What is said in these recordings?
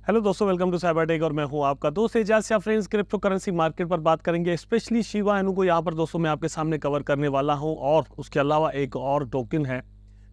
Hello दोस्तों, welcome to cyber tech और मैं हूं आपका दोस्त Ejaz Shah. Friends, cryptocurrency market पर बात करेंगे, स्पेशली शिबा इनू को यहाँ पर दोस्तों मैं आपके सामने कवर करने वाला हूं। और उसके अलावा एक और टोकन है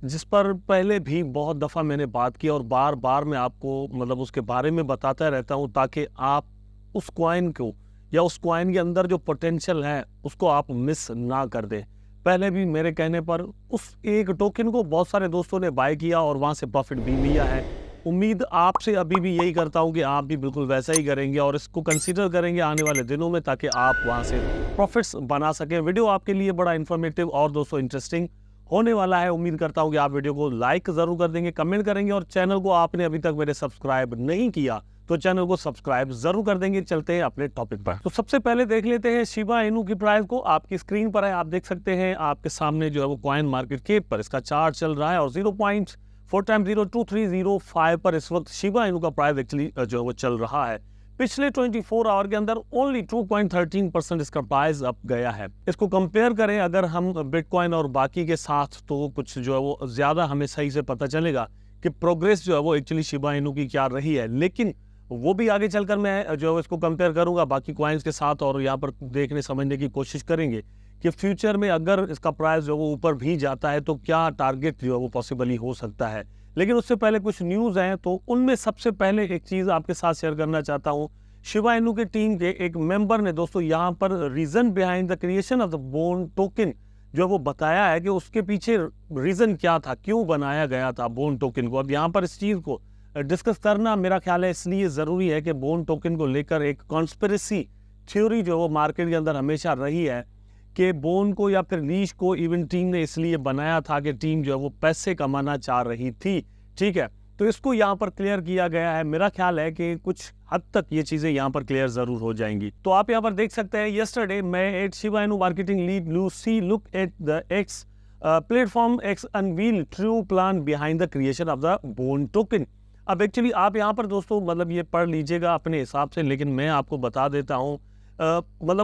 जिस पर पहले भी बहुत दफ़ा मैंने बात की और बार बार मैं आपको उसके बारे में बताता रहता हूँ ताकि आप उस कॉइन को या उस कॉइन के अंदर जो पोटेंशियल है उसको आप मिस ना कर दें। पहले भी मेरे कहने पर उस एक टोकन को बहुत सारे दोस्तों ने बाय किया और वहाँ से प्रॉफिट भी लिया है। उम्मीद आपसे अभी भी यही करता हूं कि आप भी बिल्कुल वैसा ही करेंगे और इसको कंसीडर करेंगे आने वाले दिनों में ताकि आप वहां से प्रॉफिट्स बना सकें। वीडियो आपके लिए बड़ा इन्फॉर्मेटिव और दोस्तों इंटरेस्टिंग होने वाला है। उम्मीद करता हूं कि आप वीडियो को लाइक जरूर कर देंगे, कमेंट करेंगे और चैनल को आपने अभी तक मेरे सब्सक्राइब नहीं किया तो चैनल को सब्सक्राइब जरूर कर देंगे। चलते हैं अपने टॉपिक पर। तो सबसे पहले देख लेते हैं शिबा इनू की प्राइस को। आपकी स्क्रीन पर है, आप देख सकते हैं आपके सामने जो है वो कॉइन मार्केट कैप पर इसका चार्ट चल रहा है और 0.4x02305 पर इस वक्त शिबा इनू का प्राइस एक्चुअली जो है वो चल रहा है। पिछले 24 आवर के अंदर ओनली 2.13% इसका प्राइस अप गया है। इसको कंपेयर करें अगर हम बिटकॉइन और बाकी के साथ तो कुछ जो है वो ज्यादा हमें सही से पता चलेगा कि प्रोग्रेस जो है वो एक्चुअली शिबा इनू की क्या रही है। लेकिन वो भी आगे चलकर मैं जो है इसको कंपेयर करूंगा बाकी कॉइन्स के साथ और यहाँ पर देखने समझने की कोशिश करेंगे कि फ्यूचर में अगर इसका प्राइस जो वो ऊपर भी जाता है तो क्या टारगेट जो है वो पॉसिबली हो सकता है। लेकिन उससे पहले कुछ न्यूज़ हैं तो उनमें सबसे पहले एक चीज़ आपके साथ शेयर करना चाहता हूँ। शिबा इनू के टीम के एक मेंबर ने दोस्तों यहाँ पर reason behind the creation of the bone token जो है वो बताया है कि उसके पीछे रीज़न क्या था, क्यों बनाया गया था बोन टोकन को। अब यहाँ पर इस चीज़ को डिस्कस करना मेरा ख्याल है इसलिए ज़रूरी है कि बोन टोकन को लेकर एक कॉन्स्पिरेसी थ्योरी जो वो मार्केट के अंदर हमेशा रही है कि बोन को या फिर लीश को इवन टीम ने इसलिए बनाया था कि टीम जो है वो पैसे कमाना चाह रही थी। ठीक है, तो इसको यहाँ पर क्लियर किया गया है। मेरा ख्याल है कि कुछ हद तक ये चीज़ें यहाँ पर क्लियर ज़रूर हो जाएंगी। तो आप यहाँ पर देख सकते हैं यस्टरडे मैं at Shiba Inu marketing lead Lucy look at the X platform X unveil true plan behind the creation of the bone token. अब एक्चुअली आप यहाँ पर दोस्तों ये पढ़ लीजिएगा अपने हिसाब से, लेकिन मैं आपको बता देता हूँ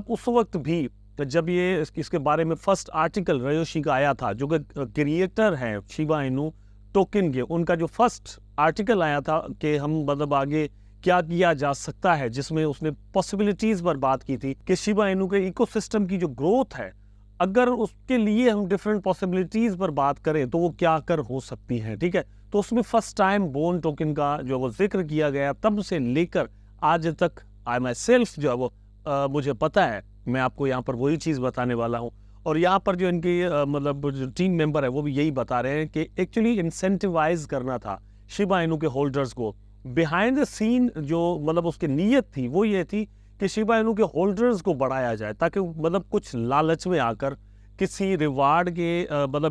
उस वक्त भी जब ये इसके बारे में फर्स्ट आर्टिकल रयोशी का आया था जो कि क्रिएटर हैं शिबा इनू टोकन के, उनका जो फर्स्ट आर्टिकल आया था कि हम आगे क्या किया जा सकता है, जिसमें उसने पॉसिबिलिटीज़ पर बात की थी कि शिबा इनू के इकोसिस्टम की जो ग्रोथ है अगर उसके लिए हम डिफरेंट पॉसिबिलिटीज़ पर बात करें तो वो क्या कर हो सकती हैं। ठीक है, तो उसमें फर्स्ट टाइम बोन टोकन का जो वो जिक्र किया गया, तब से लेकर आज तक आई माई सेल्फ जो है वो मुझे पता है, मैं आपको यहाँ पर वही चीज़ बताने वाला हूँ। और यहाँ पर जो इनकी जो टीम मेंबर है वो भी यही बता रहे हैं कि एक्चुअली इंसेंटिवाइज करना था शिबा इनू के होल्डर्स को। बिहाइंड द सीन जो उसकी नीयत थी वो ये थी कि शिबा इनू के होल्डर्स को बढ़ाया जाए ताकि कुछ लालच में आकर किसी रिवार्ड के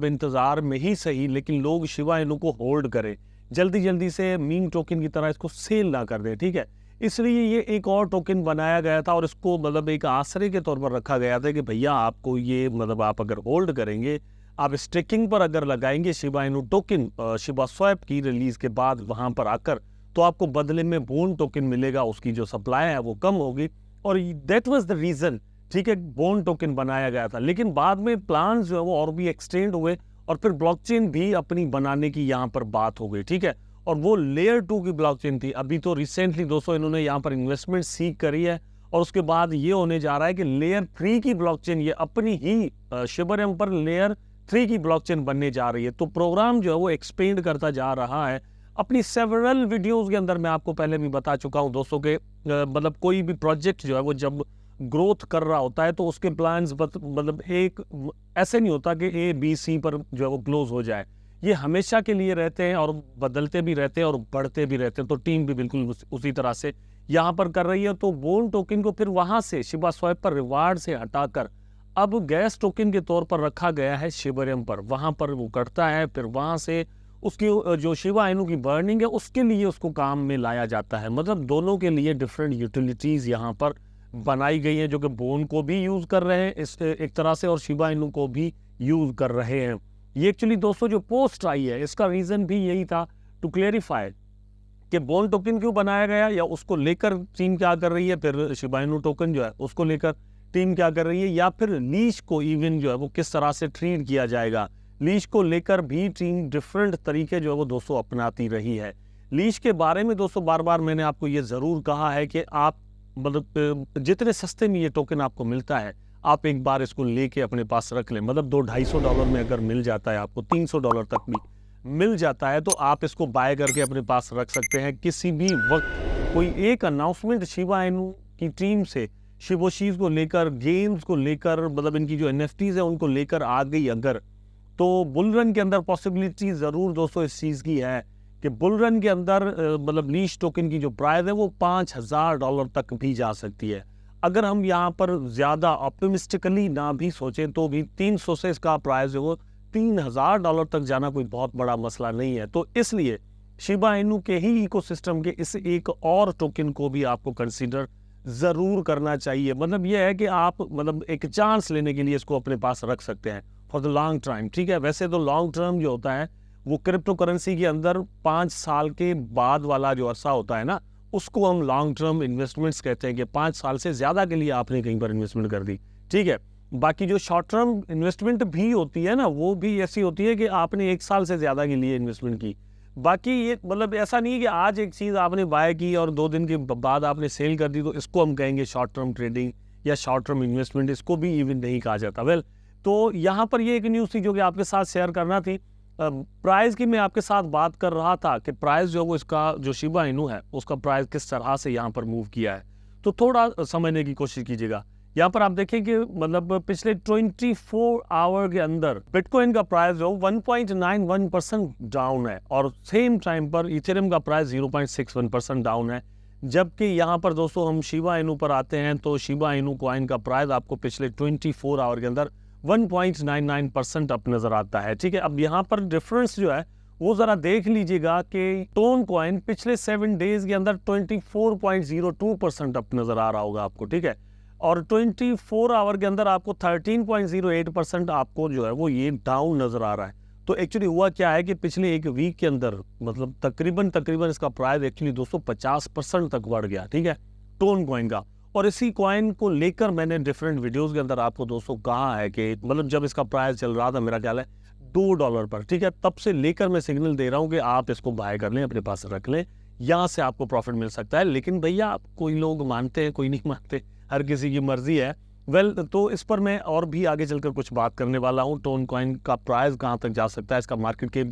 इंतज़ार में ही सही लेकिन लोग शिबा इनू को होल्ड करें, जल्दी जल्दी से मीम टोकन की तरह इसको सेल ना कर दें। ठीक है, इसलिए ये एक और टोकन बनाया गया था और इसको एक आसरे के तौर पर रखा गया था कि भैया आपको ये आप अगर होल्ड करेंगे, आप स्टेकिंग पर अगर लगाएंगे Shiba Inu token Shiba swap की रिलीज के बाद वहाँ पर आकर, तो आपको बदले में बोन टोकन मिलेगा, उसकी जो सप्लाई है वो कम होगी। और दैट वाज द रीज़न, ठीक है, बोन टोकन बनाया गया था। लेकिन बाद में प्लान्स जो है वो और भी एक्सटेंड हुए और फिर ब्लॉकचेन भी अपनी बनाने की यहाँ पर बात हो गई। ठीक है, और वो लेयर 2 की ब्लॉकचेन थी। अभी तो रिसेंटली दोस्तों इन्होंने यहाँ पर इन्वेस्टमेंट सीख करी है और उसके बाद ये होने जा रहा है कि लेयर 3 की ब्लॉकचेन ये अपनी ही शिबरियम पर लेयर 3 की ब्लॉकचेन बनने जा रही है। तो प्रोग्राम जो है वो एक्सपेंड करता जा रहा है। अपनी सेवरल वीडियोस के अंदर मैं आपको पहले भी बता चुका हूँ दोस्तों के कोई भी प्रोजेक्ट जो है वो जब ग्रोथ कर रहा होता है तो उसके प्लान्स एक ऐसे नहीं होता कि ए बी सी पर जो है वो क्लोज हो जाए। ये हमेशा के लिए रहते हैं और बदलते भी रहते हैं और बढ़ते भी रहते हैं। तो टीम भी बिल्कुल उसी तरह से यहाँ पर कर रही है। तो बोन टोकन को फिर वहाँ से शिबा स्वैप पर रिवार्ड से हटाकर अब गैस टोकन के तौर पर रखा गया है शिबरियम पर, वहाँ पर वो करता है, फिर वहाँ से उसकी जो शिबा इनू की बर्निंग है उसके लिए उसको काम में लाया जाता है। दोनों के लिए डिफरेंट यूटिलिटीज़ यहाँ पर बनाई गई हैं जो कि बोन को भी यूज़ कर रहे हैं इस एक तरह से और शिबा इनू को भी यूज़ कर रहे हैं। ये एक्चुअली दोस्तों जो पोस्ट आई है इसका रीज़न भी यही था टू क्लेरिफाई कि बोन टोकन क्यों बनाया गया या उसको लेकर टीम क्या कर रही है, फिर शिबा इनू टोकन जो है उसको लेकर टीम क्या कर रही है, या फिर लीश को इवन जो है वो किस तरह से ट्रीट किया जाएगा। लीश को लेकर भी टीम डिफरेंट तरीके जो है वो दोस्तों अपनाती रही है। लीश के बारे में दोस्तों बार बार मैंने आपको ये ज़रूर कहा है कि आप मतलब जितने सस्ते में ये टोकन आपको मिलता है, आप एक बार इसको लेके अपने पास रख लें। मतलब $200-250 में अगर मिल जाता है, आपको $300 तक भी मिल जाता है, तो आप इसको बाय करके अपने पास रख सकते हैं। किसी भी वक्त कोई एक अनाउंसमेंट शिबा इनू की टीम से शिबोशीज को लेकर, गेम्स को लेकर, मतलब इनकी जो NFTs है उनको लेकर आ गई अगर, तो बुल रन के अंदर पॉसिबिलिटी ज़रूर दोस्तों इस चीज़ की है कि बुल रन के अंदर मतलब लीश टोकन की जो प्राइस है वो $5000 तक भी जा सकती है। अगर हम यहाँ पर ज़्यादा ऑप्टिमिस्टिकली ना भी सोचें तो भी 300 से इसका प्राइस जो वो $3000 तक जाना कोई बहुत बड़ा मसला नहीं है। तो इसलिए शिबा इनू के ही इकोसिस्टम के इस एक और टोकन को भी आपको कंसीडर ज़रूर करना चाहिए। मतलब ये है कि आप मतलब एक चांस लेने के लिए इसको अपने पास रख सकते हैं फॉर द लॉन्ग टाइम, ठीक है। वैसे तो लॉन्ग टर्म जो होता है वो क्रिप्टो करेंसी के अंदर 5 साल के बाद वाला जो अरसा होता है ना, उसको हम लॉन्ग टर्म इन्वेस्टमेंट्स कहते हैं कि 5 साल से ज़्यादा के लिए आपने कहीं पर इन्वेस्टमेंट कर दी, ठीक है। बाकी जो शॉर्ट टर्म इन्वेस्टमेंट भी होती है ना, वो भी ऐसी होती है कि आपने 1 साल से ज़्यादा के लिए इन्वेस्टमेंट की। बाकी ये मतलब ऐसा नहीं है कि आज एक चीज़ आपने बाय की और 2 दिन के बाद आपने सेल कर दी तो इसको हम कहेंगे शॉर्ट टर्म ट्रेडिंग या शॉर्ट टर्म इन्वेस्टमेंट, इसको भी इवन नहीं कहा जाता। वेल, तो यहाँ पर ये एक न्यूज़ थी जो कि आपके साथ शेयर करना थी। प्राइस की मैं आपके साथ बात कर रहा था कि प्राइस जो वो इसका जो शिबा इनू है उसका प्राइस किस तरह से यहाँ पर मूव किया है, तो थोड़ा समझने की कोशिश कीजिएगा। यहाँ पर आप देखें कि मतलब पिछले 24 आवर के अंदर बिटकॉइन का प्राइस जो 1.91% डाउन है और सेम टाइम पर इथेरियम का प्राइस 0.61% डाउन है। जबकि यहाँ पर दोस्तों हम शिबा इनू पर आते हैं तो शिबा इनू कॉइन का प्राइस आपको पिछले 24 आवर के अंदर 1.99% अप नजर आता है, ठीक है। अब यहाँ पर डिफरेंस जो है वो जरा देख लीजिएगा कि टोन कॉइन पिछले 7 डेज के अंदर 24.02% अप नजर आ रहा होगा आपको, ठीक है। और 24 आवर के अंदर आपको 13.08% आपको जो है वो ये डाउन नजर आ रहा है। तो एक्चुअली हुआ क्या है कि पिछले एक वीक के अंदर मतलब तकरीबन इसका प्राइस एक्चुअली दोस्तों 50% तक बढ़ गया, ठीक है, टोन कॉइन का। और इसी कॉइन को लेकर मैंने डिफरेंट वीडियोस के अंदर आपको दोस्तों कहा है कि मतलब जब इसका प्राइस चल रहा था मेरा ख्याल है $2 पर, ठीक है, तब से लेकर मैं सिग्नल दे रहा हूँ कि आप इसको बाय कर लें, अपने पास रख लें, यहाँ से आपको प्रॉफिट मिल सकता है। लेकिन भैया कोई लोग मानते हैं, कोई नहीं मानते, हर किसी की मर्जी है। वेल, तो इस पर मैं और भी आगे चलकर कुछ बात करने वाला हूँ। टोन कॉइन का प्राइस कहाँ तक जा सकता है, इसका मार्केट कैप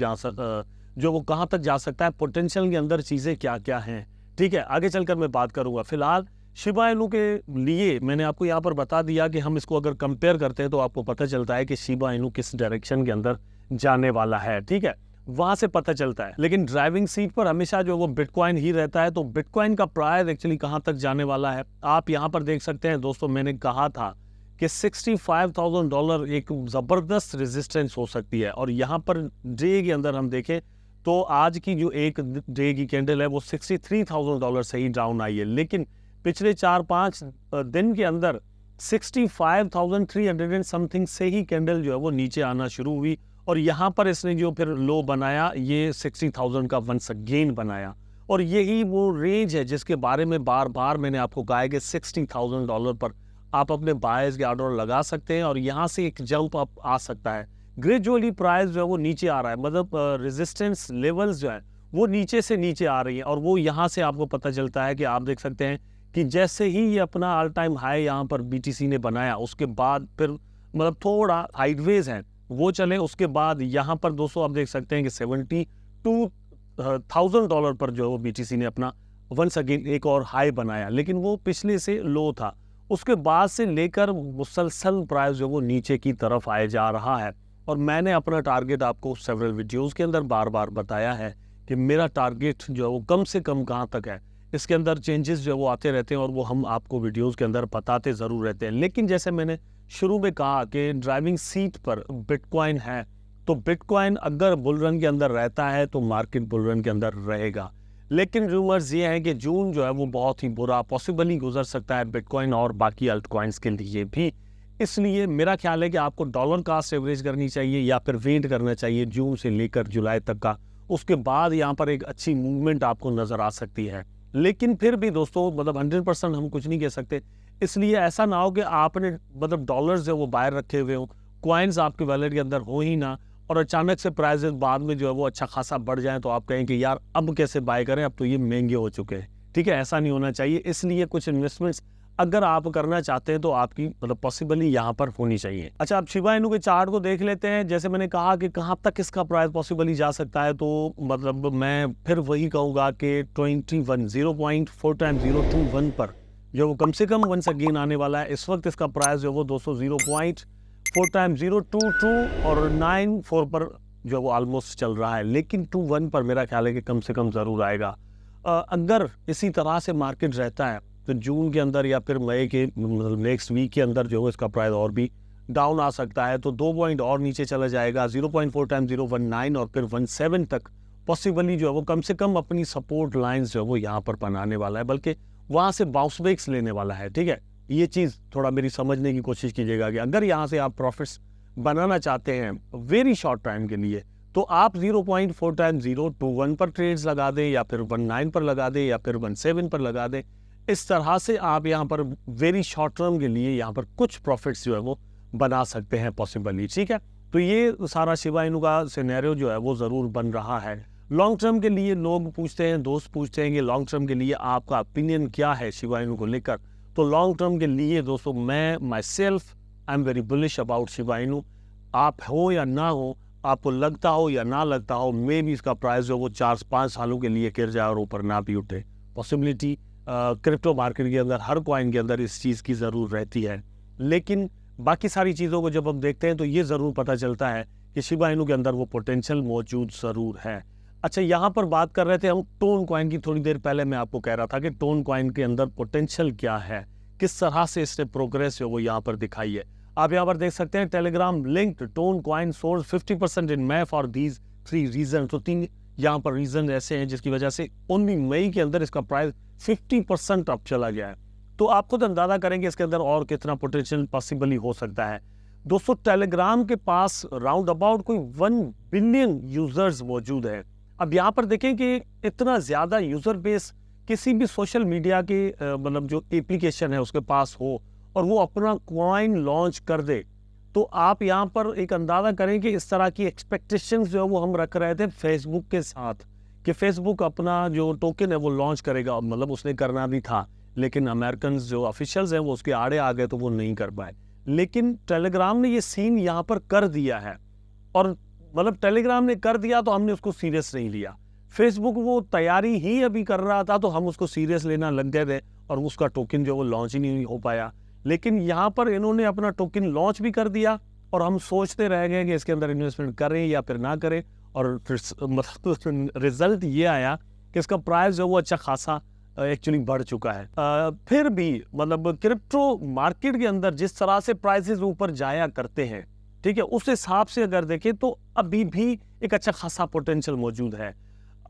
जो वो कहाँ तक जा सकता है, पोटेंशियल के अंदर चीज़ें क्या क्या हैं, ठीक है, आगे चलकर मैं बात करूँगा। फिलहाल शिबा इनू के लिए मैंने आपको यहाँ पर बता दिया कि हम इसको अगर कंपेयर करते हैं तो आपको पता चलता है कि शिबा इनू किस डायरेक्शन के अंदर जाने वाला है, ठीक है, वहां से पता चलता है। लेकिन ड्राइविंग सीट पर हमेशा जो वो बिटकॉइन ही रहता है। तो बिटकॉइन का प्राइस एक्चुअली कहां तक जाने वाला है आप यहां पर देख सकते हैं दोस्तों। मैंने कहा था कि $65,000 एक जबरदस्त रेजिस्टेंस हो सकती है। और यहां पर डे के अंदर हम देखें तो आज की जो एक डे की कैंडल है वो $63,000 से ही डाउन आई है। लेकिन पिछले 4-5 दिन के अंदर 65,300 समथिंग से ही कैंडल जो है वो नीचे आना शुरू हुई। और यहाँ पर इसने जो फिर लो बनाया ये 60,000 का वंस अगेन बनाया। और यही वो रेंज है जिसके बारे में बार बार मैंने आपको कहा है कि $60,000 पर आप अपने बायर्स के ऑर्डर लगा सकते हैं और यहाँ से एक जंप अप आ सकता है। ग्रेजुअली प्राइस जो है वो नीचे आ रहा है, मतलब रेजिस्टेंस लेवल्स जो है वो नीचे से नीचे आ रही है। और वो यहाँ से आपको पता चलता है कि आप देख सकते हैं कि जैसे ही ये अपना ऑल टाइम हाई यहाँ पर BTC ने बनाया उसके बाद फिर मतलब थोड़ा साइडवेज है वो चले। उसके बाद यहाँ पर दोस्तों आप देख सकते हैं कि $72,000 पर जो है वो BTC ने अपना वंस अगेन एक और हाई बनाया, लेकिन वो पिछले से लो था। उसके बाद से लेकर मुसलसल प्राइस जो वो नीचे की तरफ आए जा रहा है। और मैंने अपना टारगेट आपको सेवरल वीडियोस के अंदर बार बार बताया है कि मेरा टारगेट जो है वो कम से कम कहाँ तक है। इसके अंदर चेंजेस जो है वो आते रहते हैं और वो हम आपको वीडियोस के अंदर बताते ज़रूर रहते हैं। लेकिन जैसे मैंने शुरू में कहा कि ड्राइविंग सीट पर बिटकॉइन है, तो बिटकॉइन अगर बुल रन के अंदर रहता है तो मार्केट बुल रन के अंदर रहेगा। लेकिन रूमर्स ये हैं कि जून जो है वो बहुत ही बुरा पॉसिबली गुजर सकता है बिटकॉइन और बाकी अल्ट कॉइन्स के लिए भी। इसलिए मेरा ख्याल है कि आपको डॉलर कास्ट एवरेज करनी चाहिए या फिर वेट करना चाहिए जून से लेकर जुलाई तक का। उसके बाद यहाँ पर एक अच्छी मूवमेंट आपको नज़र आ सकती है। लेकिन फिर भी दोस्तों मतलब 100% हम कुछ नहीं कह सकते। इसलिए ऐसा ना हो कि आपने मतलब डॉलर्स जो वो बाहर रखे हुए हो, कॉइन्स आपके वॉलेट के अंदर हो ही ना और अचानक से प्राइसेस बाद में जो है वो अच्छा खासा बढ़ जाए तो आप कहें कि यार अब कैसे बाय करें, अब तो ये महंगे हो चुके हैं। ठीक है, ऐसा नहीं होना चाहिए। इसलिए कुछ इन्वेस्टमेंट्स अगर आप करना चाहते हैं तो आपकी मतलब पॉसिबली यहाँ पर होनी चाहिए। अच्छा, अब शिबा इनू के चार्ट को देख लेते हैं। जैसे मैंने कहा कि कहाँ तक इसका प्राइस पॉसिबली जा सकता है, तो मतलब मैं फिर वही कहूँगा कि 21 0.4 टाइम 021 पर जो वो कम से कम वंस अगेन आने वाला है। इस वक्त इसका प्राइस जो वो 200.4 टाइम 022 और 94 पर जो वो ऑलमोस्ट चल रहा है, लेकिन 21 पर मेरा ख्याल है कि कम से कम ज़रूर आएगा। अगर इसी तरह से मार्केट रहता है तो जून के अंदर या फिर मई के मतलब नेक्स्ट वीक के अंदर जो है इसका प्राइस और भी डाउन आ सकता है, तो 2 पॉइंट और नीचे चला जाएगा 0.4 टाइम 019 और फिर 17 तक पॉसिबली जो है वो कम से कम अपनी सपोर्ट लाइंस जो है वो यहाँ पर बनाने वाला है, बल्कि वहाँ से बाउंस बैक्स लेने वाला है। ठीक है, ये चीज़ थोड़ा मेरी समझने की कोशिश कीजिएगा कि अगर यहाँ से आप प्रॉफिट्स बनाना चाहते हैं वेरी शॉर्ट टाइम के लिए, तो आप 0.4 टाइम 021 पर ट्रेड्स लगा दें या फिर 19 पर लगा दें या फिर 17 पर लगा दें। इस तरह से आप यहाँ पर वेरी शॉर्ट टर्म के लिए यहाँ पर कुछ प्रॉफिट्स जो है वो बना सकते हैं पॉसिबली। ठीक है, तो ये सारा शिबा इनू का सिनेरियो जो है वो ज़रूर बन रहा है। लॉन्ग टर्म के लिए लोग पूछते हैं, दोस्त पूछते हैं कि लॉन्ग टर्म के लिए आपका ओपिनियन क्या है शिबा इनू को लेकर। तो लॉन्ग टर्म के लिए दोस्तों मैं my self I am very bullish about Shiba Inu. आप हो या ना हो, आपको लगता हो या ना लगता हो, मे भी इसका प्राइस जो वो 4-5 सालों के लिए गिर जाए और ऊपर ना भी उठे। पॉसिबिलिटी क्रिप्टो मार्केट के अंदर हर कॉइन के अंदर इस चीज़ की ज़रूर रहती है, लेकिन बाकी सारी चीज़ों को जब हम देखते हैं तो ये ज़रूर पता चलता है कि शिबा इनू के अंदर वो पोटेंशियल मौजूद ज़रूर है। अच्छा, यहाँ पर बात कर रहे थे हम टोन कॉइन की। थोड़ी देर पहले मैं आपको कह रहा था कि टोन कॉइन के अंदर पोटेंशियल क्या है, किस तरह से इसने प्रोग्रेस जो वो यहाँ पर दिखाई है। आप यहाँ पर देख सकते हैं Telegram linked tone coin source 50% in May for these 3 reason. तो 3 यहाँ पर रीजन ऐसे हैं जिसकी वजह से ओनली मई के अंदर इसका प्राइस 50% अप चला गया है। तो आप खुद अंदाजा करेंगे इसके अंदर और कितना पोटेंशियल पॉसिबली हो सकता है। दोस्तों, टेलीग्राम के पास राउंड अबाउट कोई 1 बिलियन यूजर्स मौजूद है। अब यहाँ पर देखें कि इतना ज़्यादा यूज़र बेस किसी भी सोशल मीडिया के मतलब जो एप्लीकेशन है उसके पास हो और वो अपना कॉइन लॉन्च कर दे, तो आप यहाँ पर एक अंदाज़ा करें कि इस तरह की एक्सपेक्टेशंस जो है वो हम रख रहे थे फेसबुक के साथ कि फेसबुक अपना जो टोकन है वो लॉन्च करेगा। मतलब उसने करना भी था, लेकिन अमेरिकन जो ऑफिशियल्स हैं वो उसके आड़े आ गए तो वो नहीं कर पाए। लेकिन टेलीग्राम ने ये सीन यहाँ पर कर दिया है, और मतलब टेलीग्राम ने कर दिया तो हमने उसको सीरियस नहीं लिया। फेसबुक वो तैयारी ही अभी कर रहा था तो हम उसको सीरियस लेना लग गए थे और उसका टोकन जो वो लॉन्च ही नहीं हो पाया। लेकिन यहाँ पर इन्होंने अपना टोकन लॉन्च भी कर दिया और हम सोचते रह गए कि इसके अंदर इन्वेस्टमेंट करें या फिर ना करें, और फिर मतलब रिजल्ट ये आया कि इसका प्राइस जो वो अच्छा खासा एक्चुअली बढ़ चुका है। फिर भी मतलब क्रिप्टो मार्केट के अंदर जिस तरह से प्राइसेस ऊपर जाया करते हैं, ठीक है, उस हिसाब से अगर देखें तो अभी भी एक अच्छा खासा पोटेंशियल मौजूद है।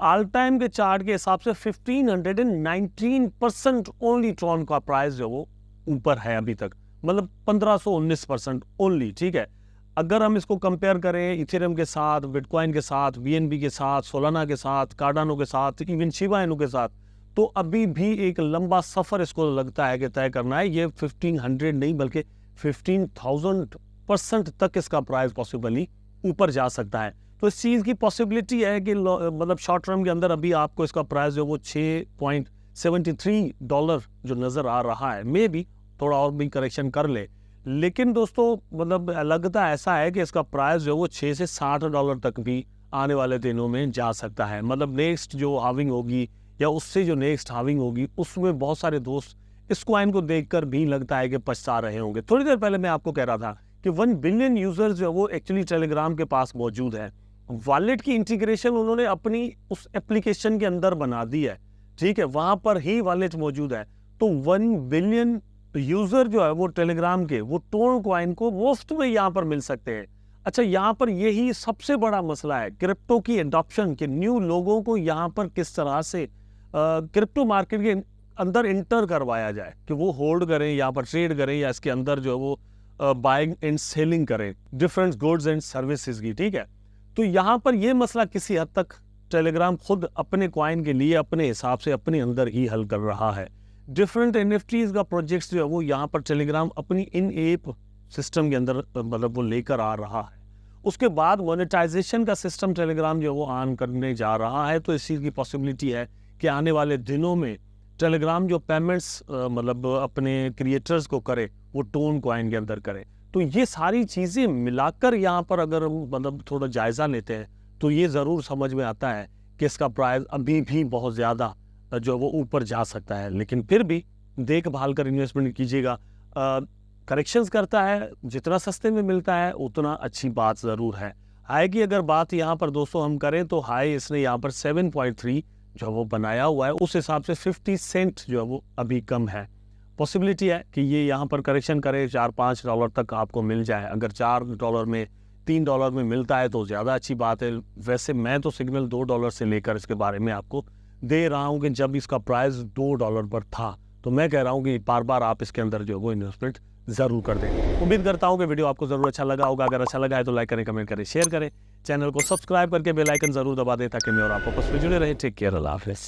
ऑल टाइम के चार्ट के हिसाब से 1519% ओनली ट्रॉन का प्राइस जो वो ऊपर है अभी तक, मतलब 1519% ओनली। ठीक है, अगर हम इसको कंपेयर करें इथेरियम के साथ, बिटकॉइन के साथ, BNB के साथ, सोलाना के साथ, कार्डानो के साथ, इवन शिबा इनू के साथ, तो अभी भी एक लंबा सफर इसको लगता है कि तय करना है। ये 1500 नहीं बल्कि 15,000% तक इसका प्राइस पॉसिबली ऊपर जा सकता है। तो इस चीज़ की पॉसिबिलिटी है कि मतलब शॉर्ट टर्म के अंदर अभी आपको इसका प्राइस जो वो $6.73 जो नज़र आ रहा है, मे भी थोड़ा और भी करेक्शन कर ले। लेकिन दोस्तों मतलब लगता ऐसा है कि इसका प्राइस जो वो $6 से $60 तक भी आने वाले दिनों में जा सकता है। मतलब नेक्स्ट जो हाविंग होगी या उससे जो नेक्स्ट हाविंग होगी उसमें बहुत सारे दोस्त इस कॉइन को देखकर भी लगता है कि पछता रहे होंगे। थोड़ी देर पहले मैं आपको कह रहा था कि 1 बिलियन यूजर्स जो है वो एक्चुअली टेलीग्राम के पास मौजूद है। वॉलेट की इंटीग्रेशन उन्होंने अपनी उस एप्लीकेशन के अंदर बना दी है। ठीक है, वहां पर ही वॉलेट मौजूद है। तो 1 बिलियन यूजर जो है वो टेलीग्राम के वो टोन कॉइन को मुफ्त में यहाँ पर मिल सकते हैं। अच्छा, यहाँ पर यही सबसे बड़ा मसला है क्रिप्टो की एडॉप्शन के, न्यू लोगों को यहाँ पर किस तरह से क्रिप्टो मार्केट के अंदर इंटर करवाया जाए कि वो होल्ड करें, यहाँ पर ट्रेड करें या इसके अंदर जो है वो बाइंग एंड सेलिंग करें डिफरेंट गुड्स एंड सर्विसेज की। ठीक है, तो यहाँ पर ये मसला किसी हद तक टेलीग्राम खुद अपने कॉइन के लिए अपने हिसाब से अपने अंदर ही हल कर रहा है। डिफरेंट NFTs का प्रोजेक्ट्स जो है वो यहाँ पर टेलीग्राम अपनी इन ऐप सिस्टम के अंदर मतलब वो लेकर आ रहा है। उसके बाद मोनेटाइजेशन का सिस्टम टेलीग्राम जो वो ऑन करने जा रहा है, तो इस चीज़ की पॉसिबिलिटी है कि आने वाले दिनों में टेलीग्राम जो पेमेंट्स मतलब अपने क्रिएटर्स को करे वो टोन कॉइन के अंदर करे। तो ये सारी चीज़ें मिलाकर यहाँ पर अगर हम मतलब थोड़ा जायज़ा लेते हैं तो ये ज़रूर समझ में आता है कि इसका प्राइस अभी भी बहुत ज़्यादा जो वो ऊपर जा सकता है, लेकिन फिर भी देखभाल कर इन्वेस्टमेंट कीजिएगा। करेक्शंस करता है, जितना सस्ते में मिलता है उतना अच्छी बात ज़रूर है। हाई की अगर बात यहाँ पर दोस्तों हम करें तो हाई इसने यहाँ पर 7.3 जो वो बनाया हुआ है, उस हिसाब से 50 सेंट जो है वो अभी कम है। पॉसिबिलिटी है कि ये यहाँ पर करेक्शन करे, $4-5 तक आपको मिल जाए। अगर $4 में $3 में मिलता है तो ज़्यादा अच्छी बात है। वैसे मैं तो सिग्नल $2 से लेकर इसके बारे में आपको दे रहा हूँ कि जब इसका प्राइस $2 पर था, तो मैं कह रहा हूँ कि बार बार आप इसके अंदर जो है वो इन्वेस्टमेंट ज़रूर कर दें। उम्मीद करता हूँ कि वीडियो आपको ज़रूर अच्छा लगा होगा। अगर अच्छा लगा है तो लाइक करें, कमेंट करें, शेयर करें। चैनल को सब्सक्राइब करके बेल आइकन ज़रूर दबा दें ताकि मैं और आप आपस में जुड़े रहें। टेक केयर, अल्लाह हाफ़िज़।